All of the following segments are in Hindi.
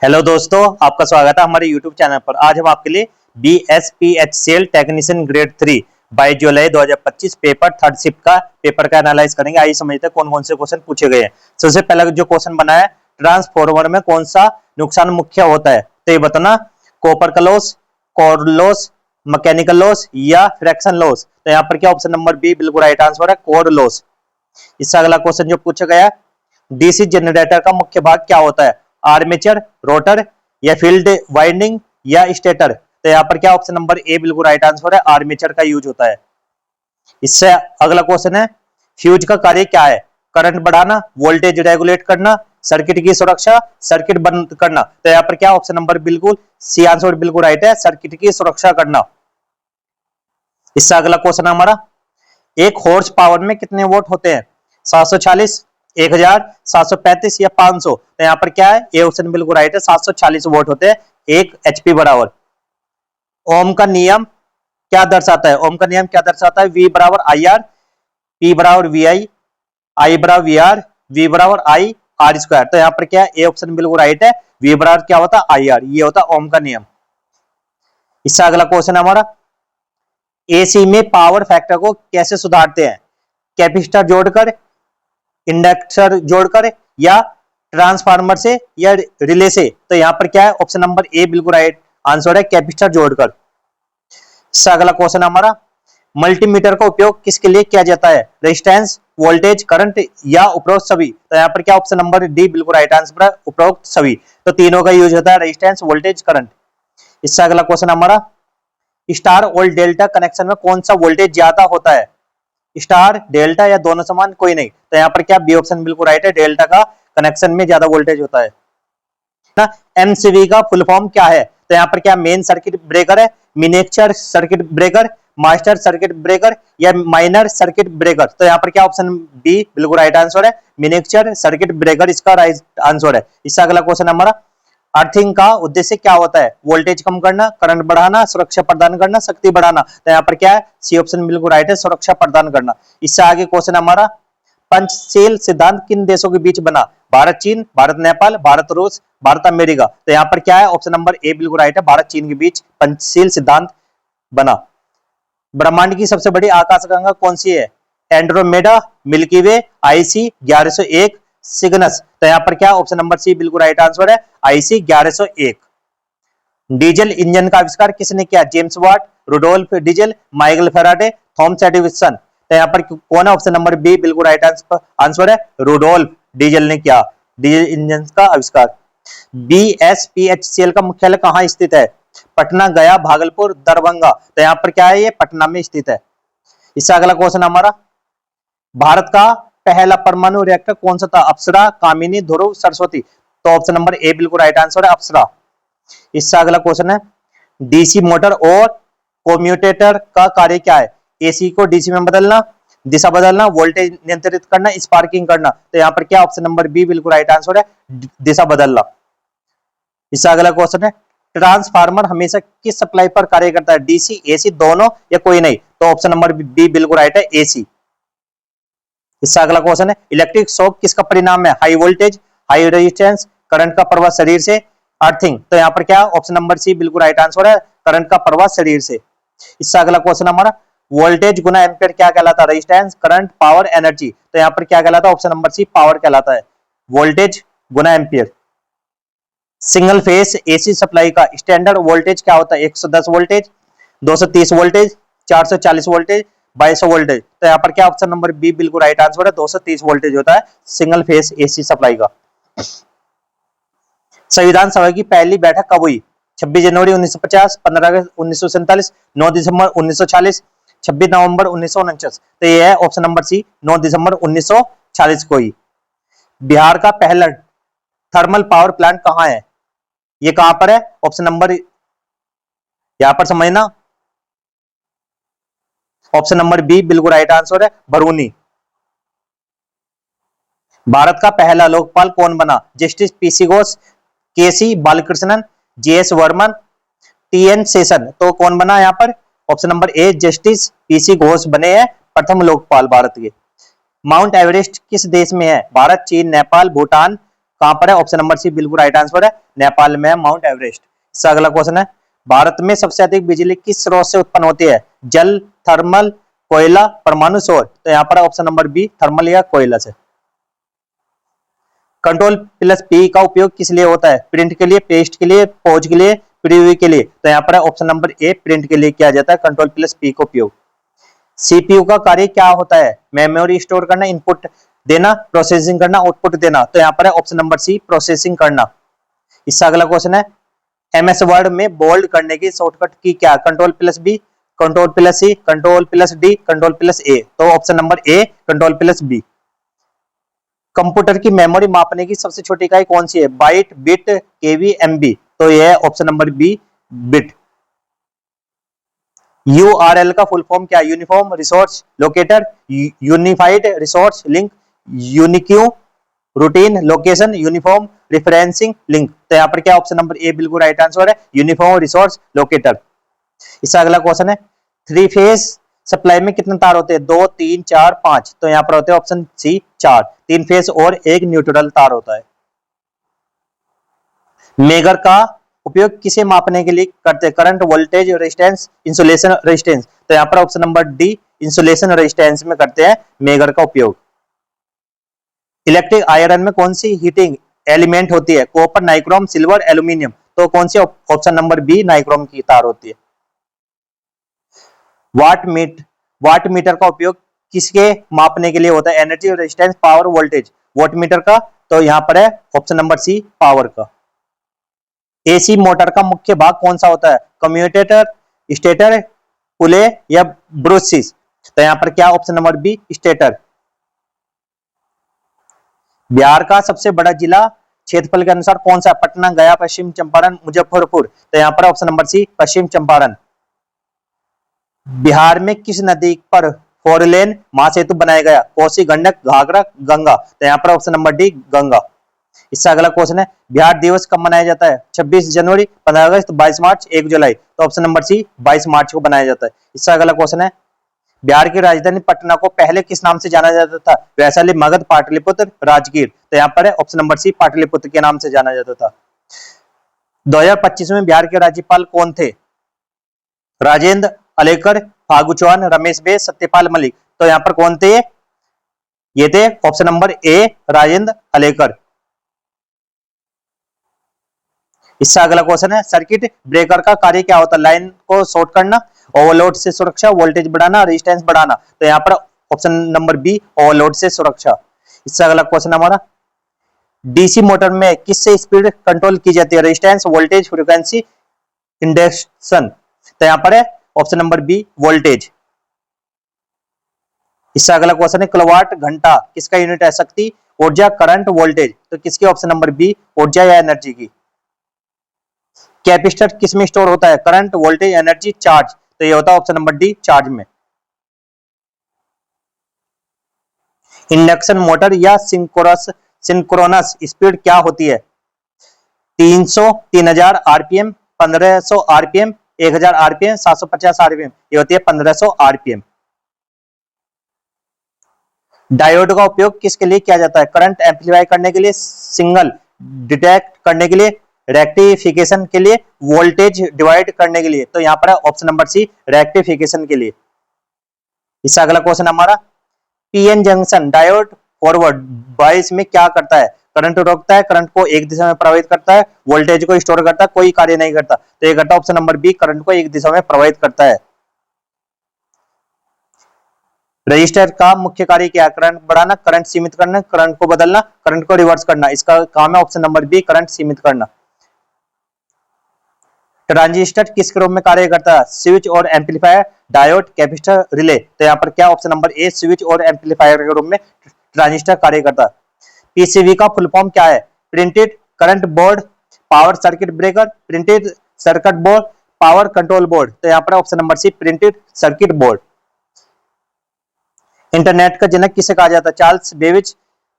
हेलो दोस्तों, आपका स्वागत है हमारे YouTube चैनल पर। आज हम आपके लिए BSPHCL टेक्नीशियन ग्रेड 3 22 जुलाई 2025 पेपर थर्ड शिफ्ट का पेपर का एनालाइज करेंगे। आइए समझते हैं कौन कौन से क्वेश्चन पूछे गए हैं। सबसे पहला जो क्वेश्चन बना है, ट्रांसफॉर्मर में कौन सा नुकसान मुख्य होता है, तो ये बताना। कॉपर का loss, core loss, mechanical loss या फ्रैक्शन लॉस। तो यहाँ पर क्या ऑप्शन नंबर बी बिल्कुल राइट आंसर है, कोर लॉस। इससे अगला क्वेश्चन जो पूछा गया है, डीसी जनरेटर का मुख्य भाग क्या होता है, आर्मेचर, रोटर या फील्ड वाइंडिंग या स्टेटर। तो यहाँ पर क्या ऑप्शन नंबर ए बिल्कुल राइट आंसर है, आर्मेचर का यूज होता है। इससे अगला क्वेश्चन है, फ्यूज का कार्य क्या है, करंट बढ़ाना, वोल्टेज रेगुलेट करना, सर्किट की सुरक्षा, सर्किट बंद करना। तो यहाँ पर क्या ऑप्शन नंबर बिल्कुल सी आंसर बिल्कुल राइट है, सर्किट की सुरक्षा करना। इससे अगला क्वेश्चन हमारा, एक हॉर्स पावर में कितने वोट होते हैं, 740, 1000, 735 या 500। तो यहाँ पर क्या है, ए ऑप्शन बिल्कुल राइट है, 740 वोट होते हैं 1 एचपी बराबर। ओम का नियम क्या दर्शाता है, ओम का नियम क्या दर्शाता है, वी बराबर आई आर, पी बराबर वी आई बराबर वी आर, वी बराबर आई आर स्क्वायर। तो यहाँ पर क्या है, ए ऑप्शन बिल्कुल राइट है, वी बराबर क्या होता है, आई आर, ये होता है ओम का नियम। इससे अगला क्वेश्चन हमारा, एसी में पावर फैक्टर को कैसे सुधारते हैं, कैपेसिटर जोड़कर, इंडक्टर जोड़कर या ट्रांसफार्मर से या रिले से। तो यहां पर क्या है, ऑप्शन नंबर ए बिल्कुल राइट आंसर है, कैपेसिटर जोड़कर। इससे अगला क्वेश्चन हमारा, मल्टीमीटर का उपयोग किसके लिए किया जाता है, रेजिस्टेंस, वोल्टेज, करंट या उपरोक्त सभी। तो यहाँ पर क्या ऑप्शन नंबर डी बिल्कुल राइट आंसर है, उपरोक्त सभी। तो तीनों का यूज होता है, रेजिस्टेंस, वोल्टेज, करंट। इससे अगला क्वेश्चन हमारा, स्टार और डेल्टा कनेक्शन में कौन सा वोल्टेज ज्यादा होता है, स्टार, डेल्टा या दोनों समान, कोई नहीं। तो यहाँ पर क्या बी ऑप्शन बिल्कुल राइट है, डेल्टा का कनेक्शन में ज्यादा वोल्टेज होता है ना। एमसीबी का फुल फॉर्म क्या है, तो यहाँ पर क्या मेन सर्किट ब्रेकर है, miniature circuit breaker, master circuit breaker या माइनर सर्किट ब्रेकर। तो यहाँ पर क्या ऑप्शन बी बिल्कुल राइट आंसर है, मिनिएचर सर्किट ब्रेकर इसका राइट आंसर है। इससे अगला क्वेश्चन हमारा, अर्थिंग का उद्देश्य क्या होता है, वोल्टेज कम करना, करंट बढ़ाना, सुरक्षा प्रदान करना, शक्ति बढ़ाना। तो यहाँ पर क्या है, सी ऑप्शन बिल्कुल राइट है, सुरक्षा प्रदान करना। इससे आगे क्वेश्चन हमारा, पंचशील सिद्धांत किन देशों के बीच बना, भारत चीन, भारत नेपाल, भारत रूस, भारत अमेरिका। तो यहाँ पर क्या है, ऑप्शन नंबर ए बिल्कुल राइट है, भारत चीन के बीच पंचशील सिद्धांत बना। ब्रह्मांड की सबसे बड़ी आकाशगंगा कौन सी है, Andromeda, milky way, IC 1101, Cygnus. तो यहाँ पर क्या ऑप्शन नंबर सी बिल्कुल राइट आंसर है, आईसी 1101। डीजल इंजन का आविष्कार किसने किया, James Watt, Rudolf Diesel, Michael Faraday, Thomas Edison. तो यहाँ पर कौन है, ऑप्शन नंबर बी बिल्कुल राइट आंसर है, रुडोल्फ डीजल ने किया डीजल इंजन का आविष्कार। BSPHCL का मुख्यालय कहाँ स्थित है, पटना, गया, भागलपुर, दरभंगा। तो यहाँ पर क्या है, ये पटना में स्थित है। इससे अगला क्वेश्चन हमारा, भारत का पहला परमाणु रिएक्टर कौन सा था, अप्सरा, कामिनी, ध्रुव, सरस्वती। तो ऑप्शन नंबर ए बिल्कुल राइट आंसर है, अप्सरा। इससे अगला क्वेश्चन है, डीसी मोटर और कोम्यूटेटर का कार्य क्या है, एसी को डीसी में बदलना, दिशा बदलना, वोल्टेज नियंत्रित करना, स्पार्किंग करना। तो यहाँ पर क्या ऑप्शन नंबर बी बिल्कुल राइट आंसर है, दिशा बदलना। इससे अगला क्वेश्चन है, ट्रांसफार्मर हमेशा किस सप्लाई पर कार्य करता है, डीसी, एसी, दोनों या कोई नहीं। तो ऑप्शन नंबर बी बिल्कुल राइट है, एसी। इससे अगला क्वेश्चन है, इलेक्ट्रिक शॉक किसका परिणाम है, high voltage, high resistance, current का प्रवाह शरीर से, अर्थिंग। तो यहाँ पर क्या ऑप्शन नंबर सी बिल्कुल राइट आंसर है, करंट का प्रवाह शरीर से। इससे अगला क्वेश्चन हमारा, वोल्टेज गुना एम्पियर क्या कहलाता है, रेजिस्टेंस, करंट, पावर, एनर्जी। तो यहाँ पर क्या कहलाता है, ऑप्शन नंबर सी पावर कहलाता है, वोल्टेज गुना ampere. Single phase AC supply का स्टैंडर्ड वोल्टेज क्या होता है, 110 वोल्टेज, 230 वोल्टेज, 440 वोल्टेज, 2200 वोल्टेज। तो यहाँ पर क्या ऑप्शन नंबर बी बिल्कुल राइट आंसर है, 230 वोल्टेज होता है सिंगल फेस एसी सप्लाई का। संविधान सभा की पहली बैठक कब हुई, 26 जनवरी 1950, 15 अगस्त 1947, 9 दिसंबर 1940, 26 नवंबर 1949। तो ये है ऑप्शन नंबर सी, 9 दिसंबर 1940 को हुई। बिहार का पहला थर्मल पावर प्लांट कहाँ है, ये कहां पर है, ऑप्शन नंबर यहां पर समझना, ऑप्शन नंबर बी बिल्कुल राइट आंसर है, बरौनी। भारत का पहला लोकपाल कौन बना, जस्टिस पीसी घोष, केसी बालकृष्णन, जेएस वर्मन, टीएन शेषन। तो कौन बना यहाँ पर, ऑप्शन नंबर ए जस्टिस पीसी घोष बने हैं प्रथम लोकपाल भारत के। माउंट एवरेस्ट किस देश में है, भारत, चीन, नेपाल, भूटान, कहां पर है? ऑप्शन नंबर सी बिल्कुल राइट आंसर है, नेपाल में माउंट एवरेस्ट। इसका अगला क्वेश्चन है, भारत में सबसे अधिक बिजली किस स्रोत से उत्पन्न होती है? जल, थर्मल, कोयला, परमाणु सौर? तो यहाँ पर ऑप्शन नंबर बी थर्मल या कोयला से। कंट्रोल प्लस पी का उपयोग किस लिए होता है? प्रिंट के लिए, पेस्ट के लिए, पॉज के लिए, प्रीव्यू के लिए? तो यहाँ पर ऑप्शन नंबर ए प्रिंट के लिए किया जाता है कंट्रोल प्लस पी का उपयोग। सीपीयू का कार्य क्या होता है? मेमोरी स्टोर करना, इनपुट देना, प्रोसेसिंग करना, आउटपुट देना? तो यहाँ पर है ऑप्शन नंबर सी प्रोसेसिंग करना। इसका अगला क्वेश्चन है, एमएस वर्ड में बोल्ड करने की शॉर्टकट की क्या? Control plus B, control plus C, control plus D, control plus A? तो option number A control plus B. Computer की मेमोरी मापने की सबसे छोटी इकाई कौन सी है? Byte, bit, KB, MB? तो यह है option number B bit. URL का फुल फॉर्म क्या है? Uniform resource locator, unified resource link, unique routine location, uniform referencing link? तो यहाँ पर क्या ऑप्शन नंबर ए बिल्कुल राइट आंसर है, यूनिफॉर्म रिसोर्स लोकेटर। इसका अगला क्वेश्चन है, थ्री फेज सप्लाई में कितने तार होते हैं? 2, 3, 4, 5? तो यहाँ पर होते हैं ऑप्शन सी 4, 3 फेज और एक न्यूट्रल तार होता है। मेगर का उपयोग किसे मापने के लिए करते हैं? Current, voltage, resistance, insulation resistance? तो यहाँ पर option number D insulation resistance में करते हैं मेगर का उपयोग। इलेक्ट्रिक आयरन में कौन सी हीटिंग एलिमेंट होती है? Copper, nichrome, silver, aluminium? तो कौन सी? ऑप्शन नंबर बी नाइक्रोम की तार होती है। वाट मीटर का उपयोग किसके मापने के लिए होता है? Energy, resistance, power, voltage? Watt meter का? तो यहां पर है ऑप्शन नंबर सी पावर का। एसी मोटर का मुख्य भाग कौन सा होता है? कम्यूटेटर, स्टेटर, पुले या ब्रूसिस? तो यहां पर क्या option number B stator. Bihar का सबसे बड़ा जिला क्षेत्रफल के अनुसार कौन सा? पटना, गया, पश्चिम चंपारण, मुजफ्फरपुर? तो यहां पर ऑप्शन नंबर सी पश्चिम चंपारण। बिहार में किस नदी पर 4 लेन महासेतु बनाया गया? कोसी, गंडक, घाघरा, गंगा? तो यहाँ पर ऑप्शन नंबर डी गंगा। इससे अगला क्वेश्चन है, बिहार दिवस कब मनाया जाता है? 26 जनवरी, 15 अगस्त, 22 मार्च, 1 जुलाई? तो ऑप्शन नंबर सी 22 मार्च को बनाया जाता है। इससे अगला क्वेश्चन है, बिहार की राजधानी पटना को पहले किस नाम से जाना जाता था? वैशाली, मगध, पाटलिपुत्र, राजगीर? तो यहाँ पर है ऑप्शन नंबर सी पाटलिपुत्र के नाम से जाना जाता था। 2025 में बिहार के राज्यपाल कौन थे? राजेंद्र अलेकर, फागू चौहान, रमेश बैस, सत्यपाल मलिक? तो यहाँ पर कौन थे? ये थे ऑप्शन नंबर ए राजेंद्र अलेकर। इससे अगला क्वेश्चन है, सर्किट ब्रेकर का कार्य क्या होता है? लाइन को शॉर्ट करना, ओवरलोड से सुरक्षा, वोल्टेज बढ़ाना, रेजिस्टेंस बढ़ाना? तो यहाँ पर ऑप्शन नंबर बी ओवरलोड से सुरक्षा। इससे अगला क्वेश्चन हमारा, डीसी मोटर में किससे स्पीड कंट्रोल की जाती है? Resistance, voltage, frequency, induction? तो यहाँ पर है ऑप्शन नंबर बी वोल्टेज। इससे अगला क्वेश्चन है, किलोवाट घंटा किसका यूनिट है? शक्ति, ऊर्जा, करंट, वोल्टेज? तो किसकी? ऑप्शन नंबर बी ऊर्जा या एनर्जी की। कैपेसिटर किस में स्टोर होता है? Current, voltage, energy, charge? तो ये होता है ऑप्शन नंबर डी चार्ज में। इंडक्शन मोटर या सिंक्रोनस स्पीड क्या होती है? 300, 3000 आरपीएम, 1500 आरपीएम, 1000 आरपीएम, 750 आरपीएम? ये होती है 1500 आरपीएम। डायोड का उपयोग किसके लिए किया जाता है? करंट एम्पलीफाई करने के लिए, सिग्नल डिटेक्ट करने के लिए, रेक्टिफिकेशन के लिए, वोल्टेज डिवाइड करने के लिए? तो यहां पर है ऑप्शन नंबर सी रेक्टिफिकेशन के लिए। इससे अगला क्वेश्चन हमारा, PN junction diode forward bias में क्या करता है? करंट रोकता है, करंट को एक दिशा में प्रवाहित करता है, वोल्टेज को स्टोर करता है, कोई कार्य नहीं करता? तो ये करता है ऑप्शन नंबर बी करंट को एक दिशा में प्रवाहित करता है। रजिस्टर का मुख्य कार्य क्या है? करंट बढ़ाना, करंट सीमित करना, करंट को बदलना, करंट को रिवर्स करना? इसका काम है ऑप्शन नंबर बी करंट सीमित करना। ट्रांजिस्टर किस क्रम में कार्य करता है? स्विच और एम्पलीफायर, डायोड, कैपेसिटर, रिले? तो यहाँ पर क्या ऑप्शन नंबर ए स्विच और एम्पलीफायर के रूप में ट्रांजिस्टर कार्य करता है। पीसीबी का फुल फॉर्म क्या है? Printed current board, power circuit breaker, printed circuit board, power control board? तो यहाँ पर option number C printed circuit board. Internet का जनक किसे कहा जाता है? Charles Babbage,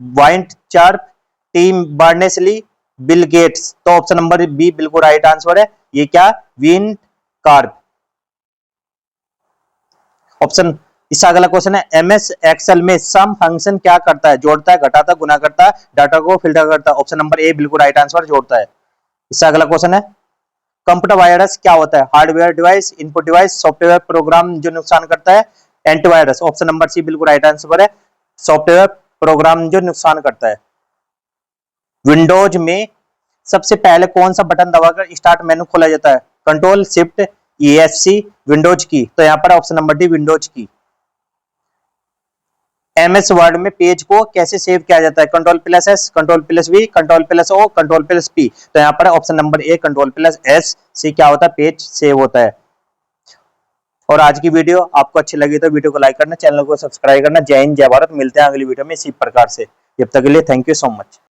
Vint Cerf, Tim Berners-Lee, Bill Gates? तो ऑप्शन नंबर बी बिल्कुल राइट आंसर है, ये क्या? Win carp. ऑप्शन इसका अगला क्वेश्चन है एमएस एक्सेल में सम फंक्शन क्या करता है? जोड़ता है, घटाता है, गुना करता है, डाटा को फिल्टर करता है। ऑप्शन नंबर ए बिल्कुल राइट आंसर, जोड़ता है। इसका अगला क्वेश्चन है कंप्यूटर वायरस क्या होता है? Hardware device, input device, software program जो नुकसान करता है, एंटीवायरस। ऑप्शन नंबर सी बिल्कुल राइट आंसर है, सॉफ्टवेयर प्रोग्राम जो नुकसान करता है। विंडोज में सबसे पहले कौन सा बटन दबाकर स्टार्ट मेनू खोला जाता है? कंट्रोल, शिफ्ट, ESC, विंडोज की। तो यहां पर ऑप्शन नंबर डी विंडोज की। एमएस वर्ड में पेज को कैसे सेव किया जाता है? Control plus S, control plus V, control plus O, control plus P. तो यहाँ पर option number A control plus S से क्या होता है? पेज सेव होता है। और आज की वीडियो आपको अच्छी लगी तो वीडियो को लाइक करना, चैनल को सब्सक्राइब करना। जय हिंद, जय भारत। मिलते हैं अगली वीडियो में इसी प्रकार से। जब तक के लिए थैंक यू सो मच।